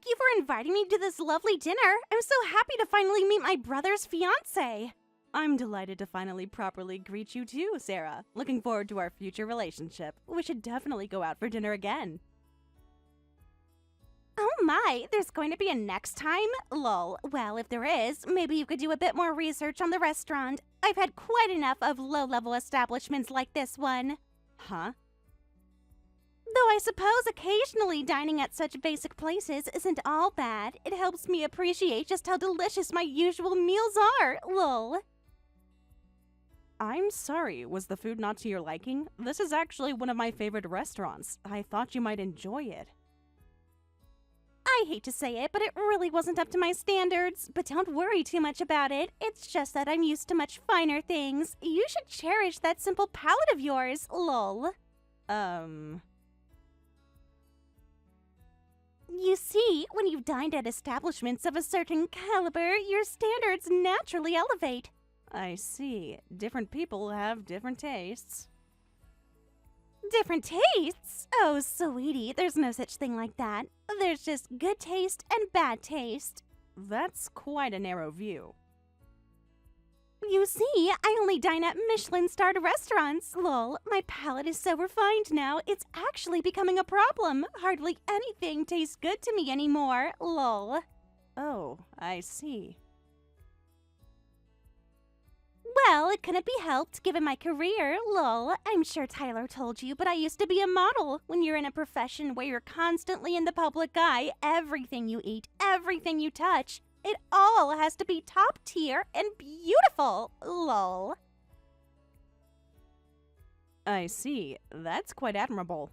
Thank you for inviting me to this lovely dinner. I'm so happy to finally meet my brother's fiancé. I'm delighted to finally properly greet you too, Sarah. Looking forward to our future relationship. We should definitely go out for dinner again. Oh my, there's going to be a next time? Lol. Well, if there is, maybe you could do a bit more research on the restaurant. I've had quite enough of low-level establishments like this one. Huh? Though I suppose occasionally dining at such basic places isn't all bad. It helps me appreciate just how delicious my usual meals are. Lol. I'm sorry, was the food not to your liking? This is actually one of my favorite restaurants. I thought you might enjoy it. I hate to say it, but it really wasn't up to my standards. But don't worry too much about it. It's just that I'm used to much finer things. You should cherish that simple palate of yours. Lol. You see, when you've dined at establishments of a certain caliber, your standards naturally elevate. I see. Different people have different tastes. Different tastes? Oh, sweetie, there's no such thing like that. There's just good taste and bad taste. That's quite a narrow view. You see, I only dine at Michelin-starred restaurants. Lol, my palate is so refined now, it's actually becoming a problem. Hardly anything tastes good to me anymore. Lol. Oh, I see. Well, it couldn't be helped given my career. Lol. I'm sure Tyler told you, but I used to be a model. When you're in a profession where you're constantly in the public eye, everything you eat, everything you touch, it all has to be top tier and beautiful. Lol. I see. That's quite admirable.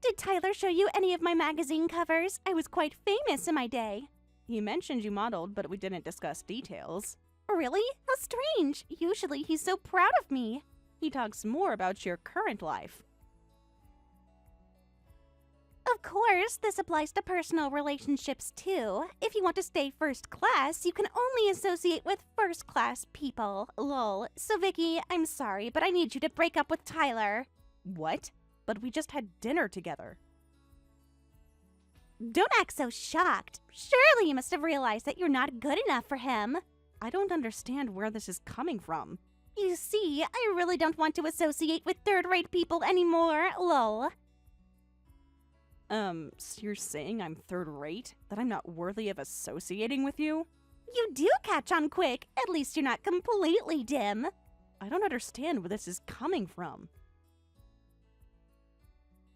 Did Tyler show you any of my magazine covers? I was quite famous in my day. He mentioned you modeled, but we didn't discuss details. Really? How strange. Usually he's so proud of me. He talks more about your current life. Of course, this applies to personal relationships too. If you want to stay first class, you can only associate with first class people. Lol. So Vicky, I'm sorry, but I need you to break up with Tyler. What? But we just had dinner together. Don't act so shocked. Surely you must have realized that you're not good enough for him. I don't understand where this is coming from. You see, I really don't want to associate with third-rate people anymore. Lol. So you're saying I'm third-rate? That I'm not worthy of associating with you? You do catch on quick. At least you're not completely dim. I don't understand where this is coming from.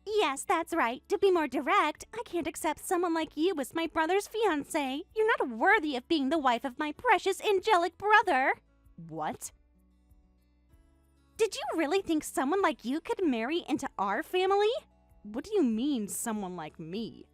Yes, that's right. To be more direct, I can't accept someone like you as my brother's fiancé. You're not worthy of being the wife of my precious angelic brother. What? Did you really think someone like you could marry into our family? What do you mean, someone like me?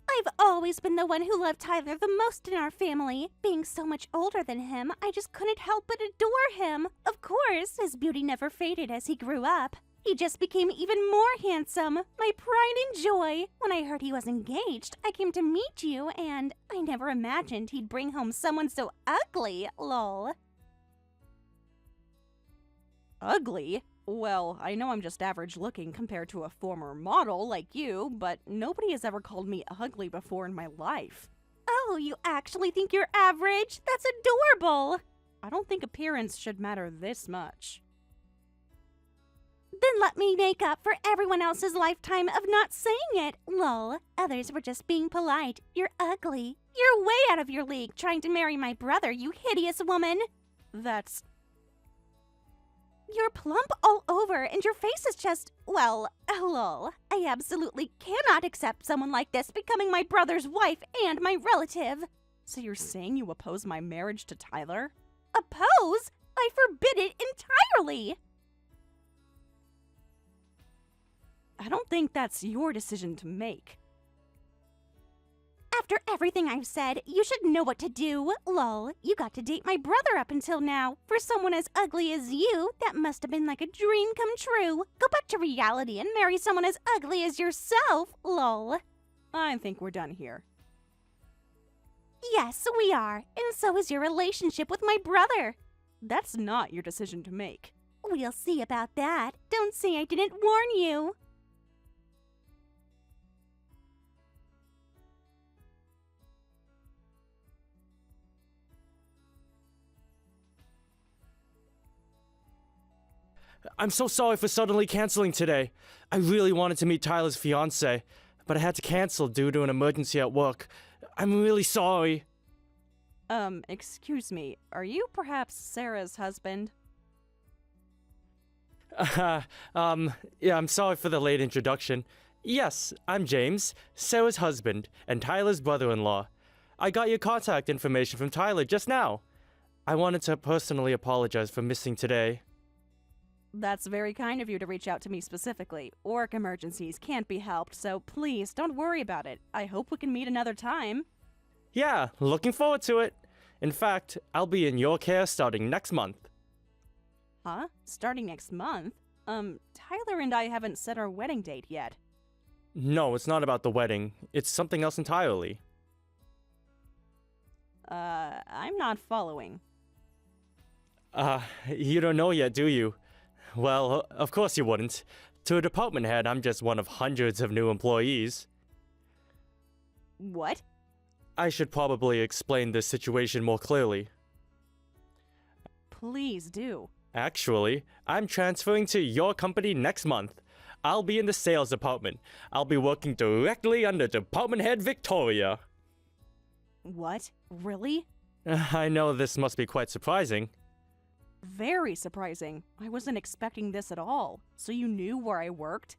I've always been the one who loved Tyler the most in our family. Being so much older than him, I just couldn't help but adore him. Of course, his beauty never faded as he grew up. He just became even more handsome. My pride and joy. When I heard he was engaged, I came to meet you, and I never imagined he'd bring home someone so ugly. Lol. Ugly? Well, I know I'm just average looking compared to a former model like you, but nobody has ever called me ugly before in my life. Oh, you actually think you're average? That's adorable! I don't think appearance should matter this much. Then let me make up for everyone else's lifetime of not saying it. Lol. Others were just being polite. You're ugly. You're way out of your league trying to marry my brother, you hideous woman. That's... You're plump all over and your face is just, well, lol. I absolutely cannot accept someone like this becoming my brother's wife and my relative. So you're saying you oppose my marriage to Tyler? Oppose? I forbid it entirely! I don't think that's your decision to make. After everything I've said, you should know what to do. Lol, you got to date my brother up until now. For someone as ugly as you, that must have been like a dream come true. Go back to reality and marry someone as ugly as yourself. Lol. I think we're done here. Yes, we are. And so is your relationship with my brother. That's not your decision to make. We'll see about that. Don't say I didn't warn you. I'm so sorry for suddenly canceling today. I really wanted to meet Tyler's fiancée, but I had to cancel due to an emergency at work. I'm really sorry. Excuse me, are you perhaps Sarah's husband? Yeah, I'm sorry for the late introduction. Yes, I'm James, Sarah's husband, and Tyler's brother-in-law. I got your contact information from Tyler just now. I wanted to personally apologize for missing today. That's very kind of you to reach out to me specifically. Work emergencies can't be helped, so please don't worry about it. I hope we can meet another time. Yeah, looking forward to it. In fact, I'll be in your care starting next month. Huh? Starting next month? Tyler and I haven't set our wedding date yet. No, it's not about the wedding. It's something else entirely. I'm not following. You don't know yet, do you? Well, of course you wouldn't. To a department head, I'm just one of hundreds of new employees. What? I should probably explain this situation more clearly. Please do. Actually, I'm transferring to your company next month. I'll be in the sales department. I'll be working directly under Department Head Victoria. What? Really? I know this must be quite surprising. Very surprising. I wasn't expecting this at all. So you knew where I worked?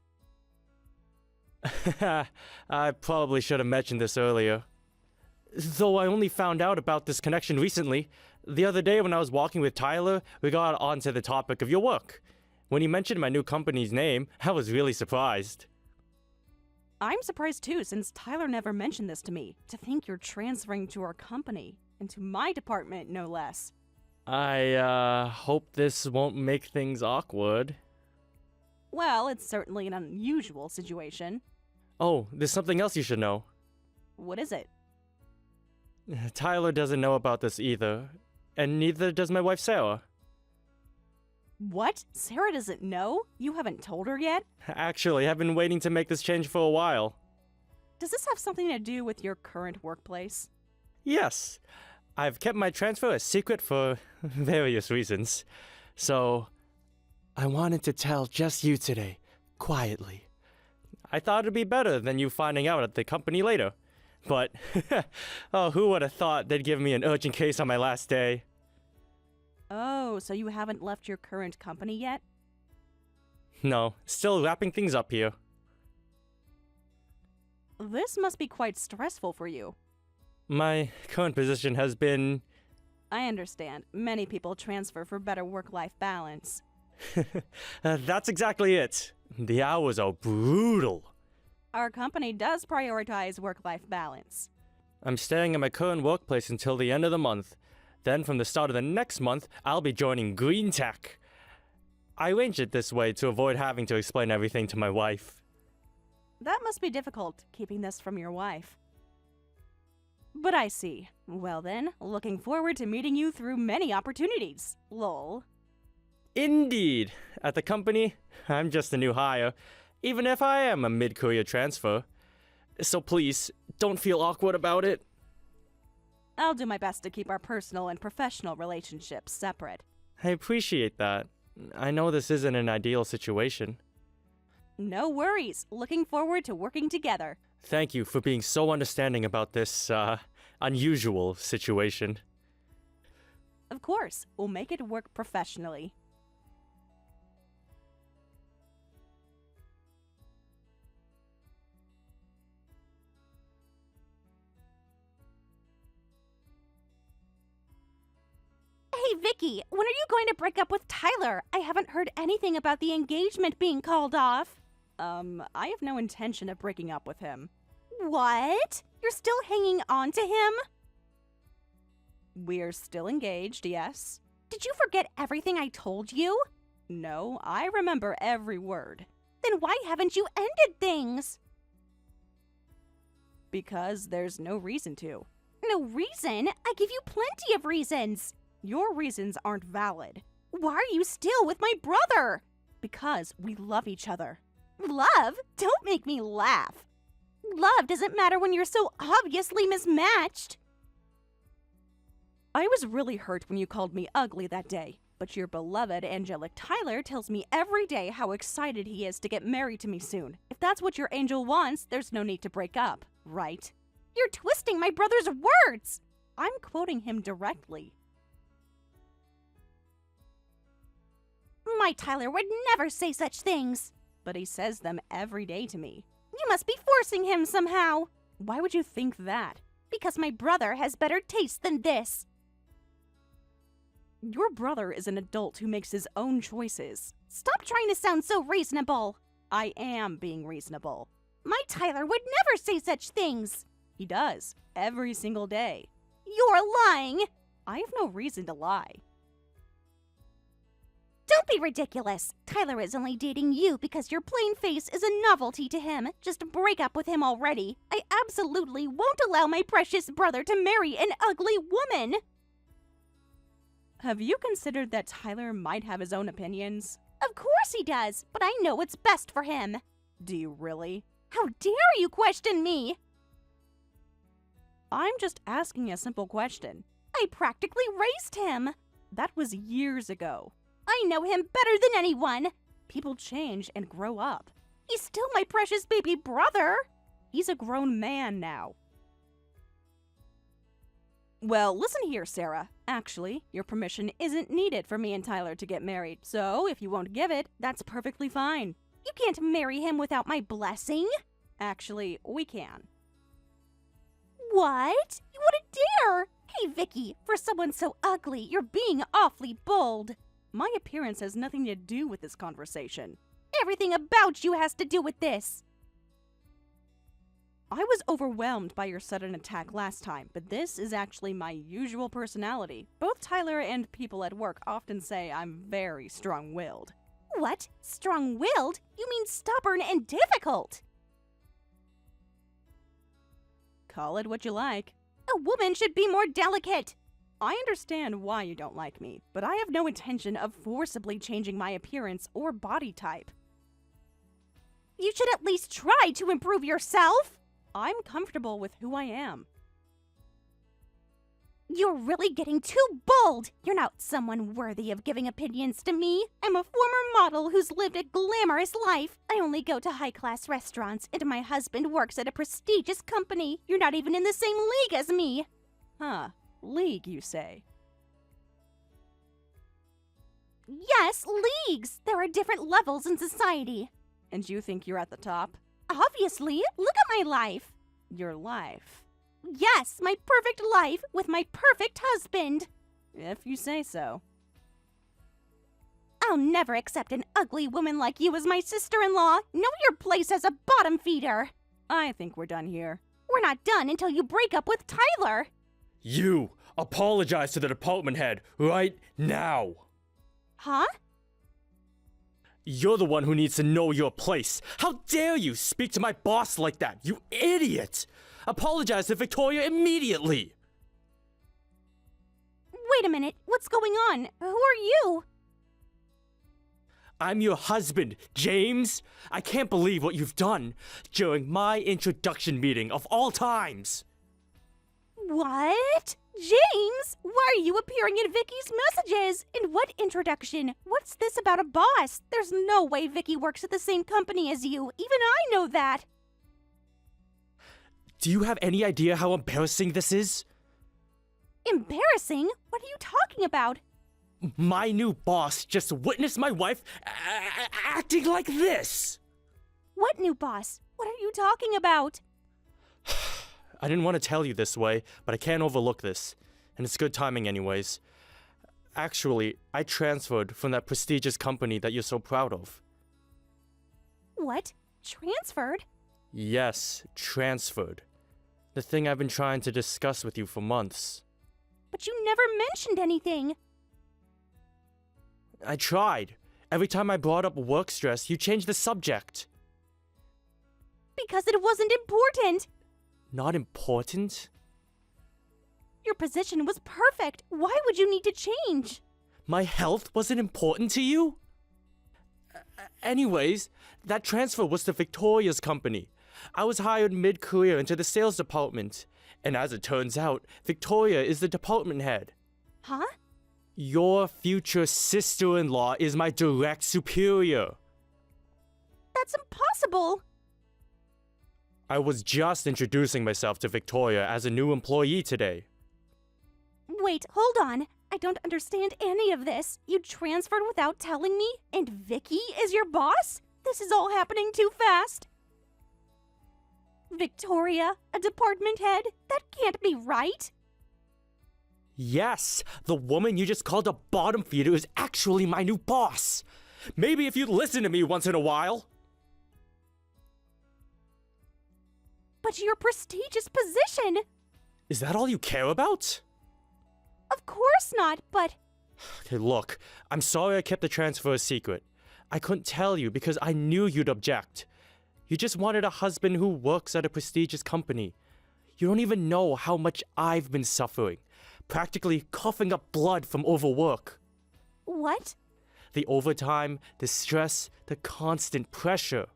I probably should have mentioned this earlier. Though I only found out about this connection recently. The other day when I was walking with Tyler, we got onto the topic of your work. When he mentioned my new company's name, I was really surprised. I'm surprised too, since Tyler never mentioned this to me. To think you're transferring to our company, and to my department, no less. I, hope this won't make things awkward. Well, it's certainly an unusual situation. Oh, there's something else you should know. What is it? Tyler doesn't know about this either, and neither does my wife Sarah. What? Sarah doesn't know? You haven't told her yet? Actually, I've been waiting to make this change for a while. Does this have something to do with your current workplace? Yes, I've kept my transfer a secret for various reasons. So, I wanted to tell just you today, quietly. I thought it'd be better than you finding out at the company later. But, oh, who would have thought they'd give me an urgent case on my last day? Oh, so you haven't left your current company yet? No, still wrapping things up here. This must be quite stressful for you. My current position has been... I understand. Many people transfer for better work-life balance. That's exactly it. The hours are brutal. Our company does prioritize work-life balance. I'm staying at my current workplace until the end of the month. Then from the start of the next month, I'll be joining Green Tech. I arranged it this way to avoid having to explain everything to my wife. That must be difficult, keeping this from your wife. But I see. Well then, looking forward to meeting you through many opportunities. Lol. Indeed. At the company, I'm just a new hire, even if I am a mid-career transfer. So please, don't feel awkward about it. I'll do my best to keep our personal and professional relationships separate. I appreciate that. I know this isn't an ideal situation. No worries. Looking forward to working together. Thank you for being so understanding about this, unusual situation. Of course, we'll make it work professionally. Hey, Vicky, when are you going to break up with Tyler? I haven't heard anything about the engagement being called off. I have no intention of breaking up with him. What? You're still hanging on to him? We're still engaged, yes. Did you forget everything I told you? No, I remember every word. Then why haven't you ended things? Because there's no reason to. No reason? I give you plenty of reasons. Your reasons aren't valid. Why are you still with my brother? Because we love each other. Love? Don't make me laugh. Love doesn't matter when you're so obviously mismatched. I was really hurt when you called me ugly that day. But your beloved angelic Tyler tells me every day how excited he is to get married to me soon. If that's what your angel wants, there's no need to break up, right? You're twisting my brother's words! I'm quoting him directly. My Tyler would never say such things. But he says them every day to me. You must be forcing him somehow. Why would you think that? Because my brother has better taste than this. Your brother is an adult who makes his own choices. Stop trying to sound so reasonable. I am being reasonable. My Tyler would never say such things. He does, every single day. You're lying. I have no reason to lie. Don't be ridiculous. Tyler is only dating you because your plain face is a novelty to him. Just break up with him already. I absolutely won't allow my precious brother to marry an ugly woman. Have you considered that Tyler might have his own opinions? Of course he does, but I know what's best for him. Do you really? How dare you question me? I'm just asking a simple question. I practically raised him. That was years ago. I know him better than anyone. People change and grow up. He's still my precious baby brother. He's a grown man now. Well, listen here, Sarah. Actually, your permission isn't needed for me and Tyler to get married. So, if you won't give it, that's perfectly fine. You can't marry him without my blessing. Actually, we can. What? You wouldn't dare! Hey, Vicky, for someone so ugly, you're being awfully bold. My appearance has nothing to do with this conversation. Everything about you has to do with this. I was overwhelmed by your sudden attack last time, but this is actually my usual personality. Both Tyler and people at work often say I'm very strong-willed. What? Strong-willed? You mean stubborn and difficult? Call it what you like. A woman should be more delicate. I understand why you don't like me, but I have no intention of forcibly changing my appearance or body type. You should at least try to improve yourself. I'm comfortable with who I am. You're really getting too bold. You're not someone worthy of giving opinions to me. I'm a former model who's lived a glamorous life. I only go to high-class restaurants, and my husband works at a prestigious company. You're not even in the same league as me. Huh. League, you say? Yes, leagues. There are different levels in society. And you think you're at the top? Obviously. Look at my life. Your life? Yes, my perfect life with my perfect husband. If you say so. I'll never accept an ugly woman like you as my sister-in-law. Know your place as a bottom feeder. I think we're done here. We're not done until you break up with Tyler. You apologize to the department head right now. Huh? You're the one who needs to know your place. How dare you speak to my boss like that, you idiot! Apologize to Victoria immediately! Wait a minute, what's going on? Who are you? I'm your husband, James. I can't believe what you've done during my introduction meeting of all times. What? James, why are you appearing in Vicky's messages? And what introduction? What's this about a boss? There's no way Vicky works at the same company as you. Even I know that. Do you have any idea how embarrassing this is? Embarrassing? What are you talking about? My new boss just witnessed my wife acting like this. What new boss? What are you talking about? I didn't want to tell you this way, but I can't overlook this. And it's good timing anyways. Actually, I transferred from that prestigious company that you're so proud of. What? Transferred? Yes, transferred. The thing I've been trying to discuss with you for months. But you never mentioned anything. I tried. Every time I brought up work stress, you changed the subject. Because it wasn't important. Not important? Your position was perfect. Why would you need to change? My health wasn't important to you? Anyways, that transfer was to Victoria's company. I was hired mid-career into the sales department. And as it turns out, Victoria is the department head. Huh? Your future sister-in-law is my direct superior. That's impossible. I was just introducing myself to Victoria as a new employee today. Wait, hold on. I don't understand any of this. You transferred without telling me? And Vicky is your boss? This is all happening too fast. Victoria, a department head? That can't be right. Yes, the woman you just called a bottom feeder is actually my new boss. Maybe if you'd listen to me once in a while. But your prestigious position. Is that all you care about? Of course not, but Okay, look, I'm sorry I kept the transfer a secret. I couldn't tell you because I knew you'd object. You just wanted a husband who works at a prestigious company. You don't even know how much I've been suffering, practically coughing up blood from overwork. what? The overtime, the stress, the constant pressure.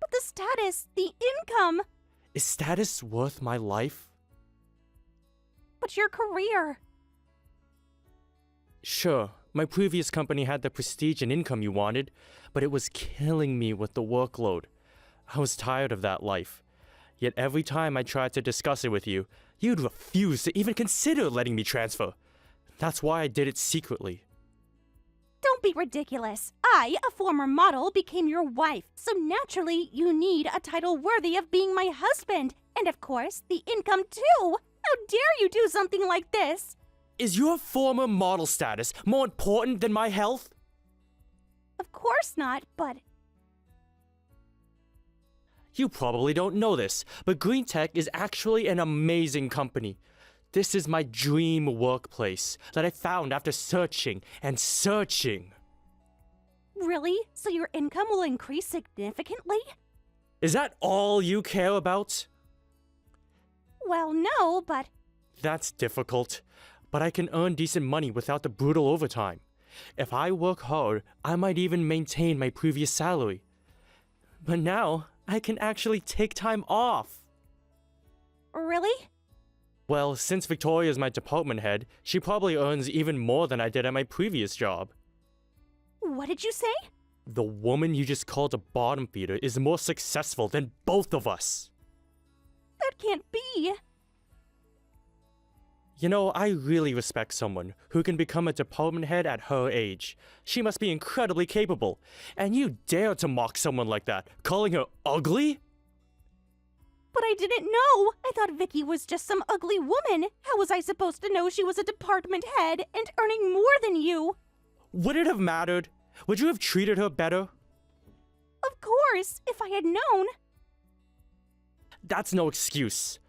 But the status, the income, Is status worth my life? but your career. Sure, my previous company had the prestige and income you wanted, but it was killing me with the workload. I was tired of that life. Yet every time I tried to discuss it with you, you'd refuse to even consider letting me transfer. That's why I did it secretly. Don't be ridiculous. I, a former model, became your wife, so naturally you need a title worthy of being my husband. And of course, the income too. How dare you do something like this? Is your former model status more important than my health? Of course not, but You probably don't know this, but Green Tech is actually an amazing company. This is my dream workplace that I found after searching and searching. really? So your income will increase significantly? Is that all you care about? Well, no, but That's difficult, but I can earn decent money without the brutal overtime. If I work hard, I might even maintain my previous salary. But now, I can actually take time off. really? Well, since Victoria is my department head, she probably earns even more than I did at my previous job. What did you say? The woman you just called a bottom feeder is more successful than both of us. That can't be. You know, I really respect someone who can become a department head at her age. She must be incredibly capable. And you dare to mock someone like that, calling her ugly? But I didn't know. I thought Vicky was just some ugly woman. How was I supposed to know she was a department head and earning more than you? Would it have mattered? Would you have treated her better? Of course, if I had known. That's no excuse.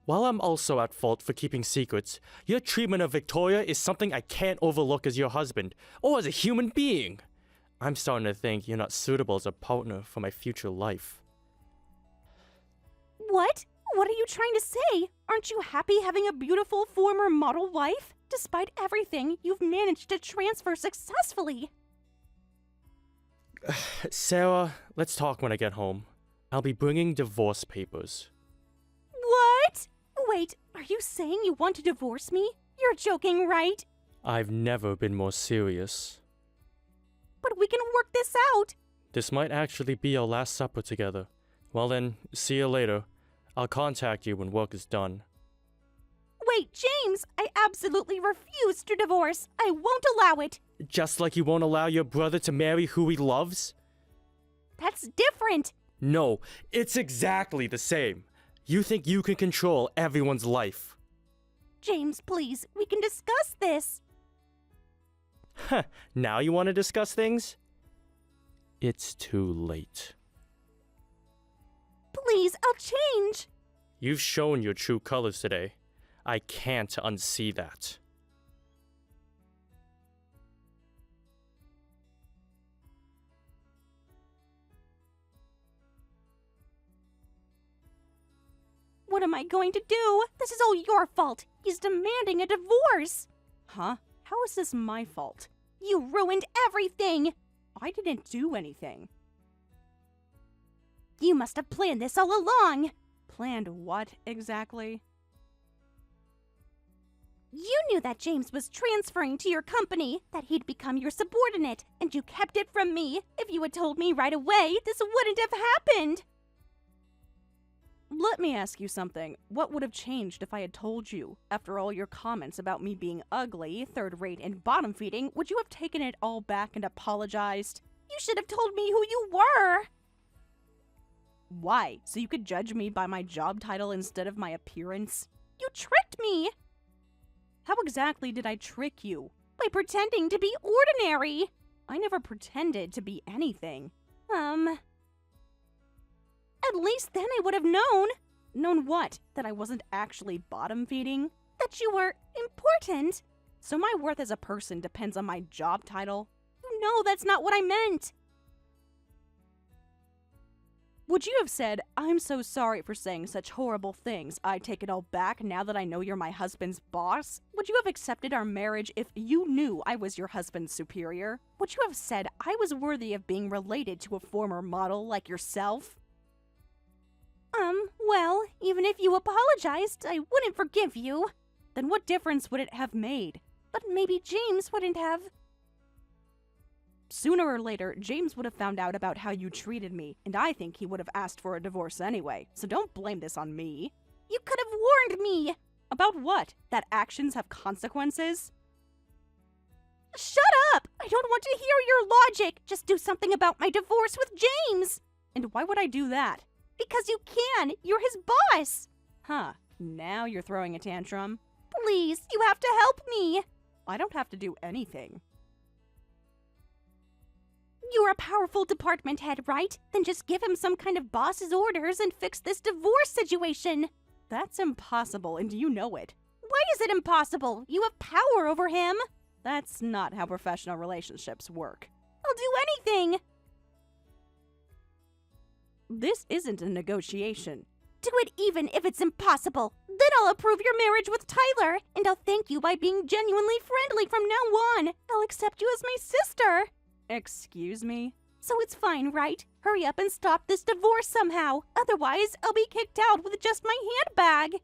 While I'm also at fault for keeping secrets, your treatment of Victoria is something I can't overlook as your husband, or as a human being. I'm starting to think you're not suitable as a partner for my future life. What? What are you trying to say? Aren't you happy having a beautiful former model wife? Despite everything, you've managed to transfer successfully. Sarah, let's talk when I get home. I'll be bringing divorce papers. What? Wait, are you saying you want to divorce me? You're joking, right? I've never been more serious. But we can work this out. This might actually be our last supper together. Well then, see you later. I'll contact you when work is done. Wait, James, I absolutely refuse to divorce. I won't allow it. Just like you won't allow your brother to marry who he loves? That's different. No, it's exactly the same. You think you can control everyone's life. James, please, we can discuss this. Huh, now you want to discuss things? It's too late. Please, I'll change. You've shown your true colors today. I can't unsee that. What am I going to do? This is all your fault. He's demanding a divorce. Huh? How is this my fault? You ruined everything. I didn't do anything. You must have planned this all along. Planned what exactly? You knew that James was transferring to your company, that he'd become your subordinate, and you kept it from me. If you had told me right away, this wouldn't have happened. Let me ask you something. What would have changed if I had told you? After all your comments about me being ugly, third-rate, and bottom-feeding, would you have taken it all back and apologized? You should have told me who you were. Why? So you could judge me by my job title instead of my appearance? You tricked me. How exactly did I trick you? By pretending to be ordinary. I never pretended to be anything. At least then I would have known. Known what? That I wasn't actually bottom-feeding? That you were important. So my worth as a person depends on my job title? No, that's not what I meant. Would you have said, "I'm so sorry for saying such horrible things. I take it all back now that I know you're my husband's boss"? Would you have accepted our marriage if you knew I was your husband's superior? Would you have said I was worthy of being related to a former model like yourself? Well, even if you apologized, I wouldn't forgive you. Then what difference would it have made? But maybe James wouldn't have. Sooner or later, James would have found out about how you treated me, and I think he would have asked for a divorce anyway, so don't blame this on me. You could have warned me! About what? That actions have consequences? Shut up! I don't want to hear your logic! Just do something about my divorce with James! And why would I do that? Because you can! You're his boss! Huh, now you're throwing a tantrum? Please, you have to help me! I don't have to do anything. You're a powerful department head, right? Then just give him some kind of boss's orders and fix this divorce situation. That's impossible, and you know it. Why is it impossible? You have power over him. That's not how professional relationships work. I'll do anything. This isn't a negotiation. Do it even if it's impossible. Then I'll approve your marriage with Tyler, and I'll thank you by being genuinely friendly from now on. I'll accept you as my sister. Excuse me? So it's fine, right? Hurry up and stop this divorce somehow. Otherwise, I'll be kicked out with just my handbag.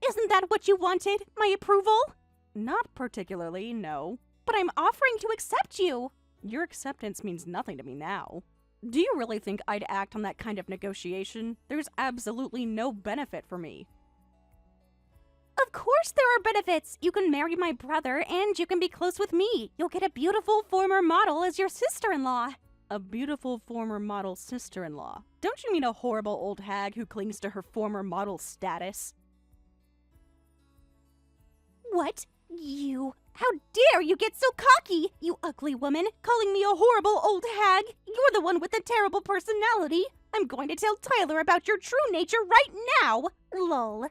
Isn't that what you wanted? My approval? Not particularly, no. But I'm offering to accept you. Your acceptance means nothing to me now. Do you really think I'd act on that kind of negotiation? There's absolutely no benefit for me. Of course there are benefits. You can marry my brother and you can be close with me. You'll get a beautiful former model as your sister-in-law. A beautiful former model sister-in-law? Don't you mean a horrible old hag who clings to her former model status? What? You? How dare you get so cocky, you ugly woman, calling me a horrible old hag? You're the one with the terrible personality. I'm going to tell Tyler about your true nature right now. Lol.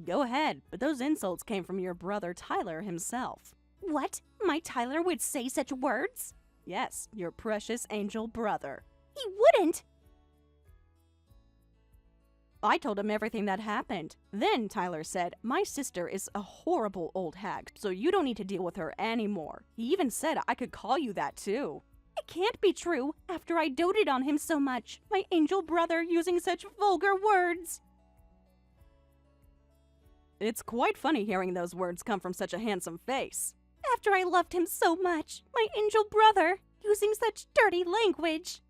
Go ahead, but those insults came from your brother Tyler himself. What? My Tyler would say such words? Yes, your precious angel brother. He wouldn't. I told him everything that happened. Then Tyler said, "My sister is a horrible old hag, so you don't need to deal with her anymore." He even said I could call you that too. It can't be true, after I doted on him so much. My angel brother using such vulgar words. It's quite funny hearing those words come from such a handsome face. After I loved him so much, my angel brother using such dirty language.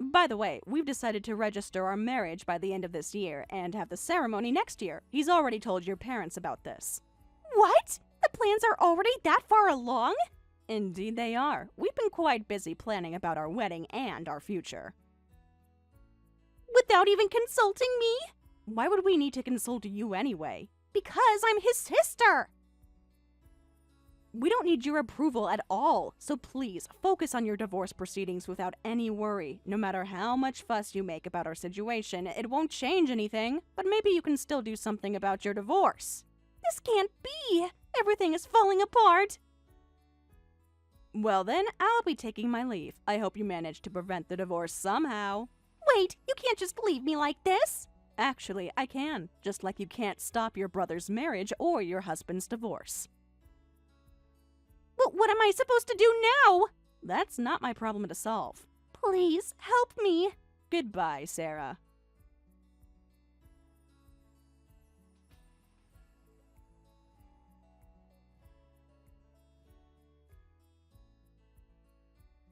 By the way, we've decided to register our marriage by the end of this year and have the ceremony next year. He's already told your parents about this. What? The plans are already that far along? Indeed they are. We've been quite busy planning about our wedding and our future. Without even consulting me? Why would we need to consult you anyway? Because I'm his sister. We don't need your approval at all, so please focus on your divorce proceedings without any worry. No matter how much fuss you make about our situation, it won't change anything, but maybe you can still do something about your divorce. This can't be. Everything is falling apart. Well then, I'll be taking my leave. I hope you managed to prevent the divorce somehow. Wait, you can't just leave me like this. Actually, I can, just like you can't stop your brother's marriage or your husband's divorce. But what am I supposed to do now? That's not my problem to solve. Please, help me. Goodbye, Sarah.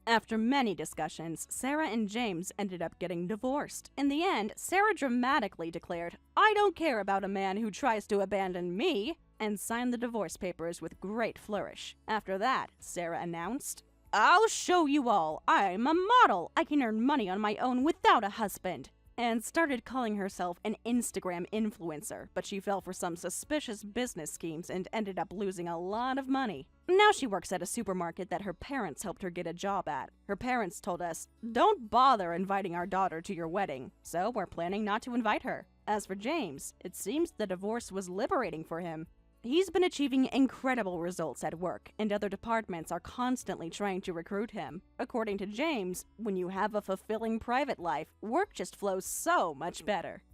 After many discussions, Sarah and James ended up getting divorced. In the end, Sarah dramatically declared, "I don't care about a man who tries to abandon me," and signed the divorce papers with great flourish. After that, Sarah announced, "I'll show you all. I'm a model. I can earn money on my own without a husband," and started calling herself an Instagram influencer, but she fell for some suspicious business schemes and ended up losing a lot of money. Now she works at a supermarket that her parents helped her get a job at. Her parents told us, "Don't bother inviting our daughter to your wedding," so we're planning not to invite her. As for James, it seems the divorce was liberating for him. He's been achieving incredible results at work, and other departments are constantly trying to recruit him. According to James, when you have a fulfilling private life, work just flows so much better.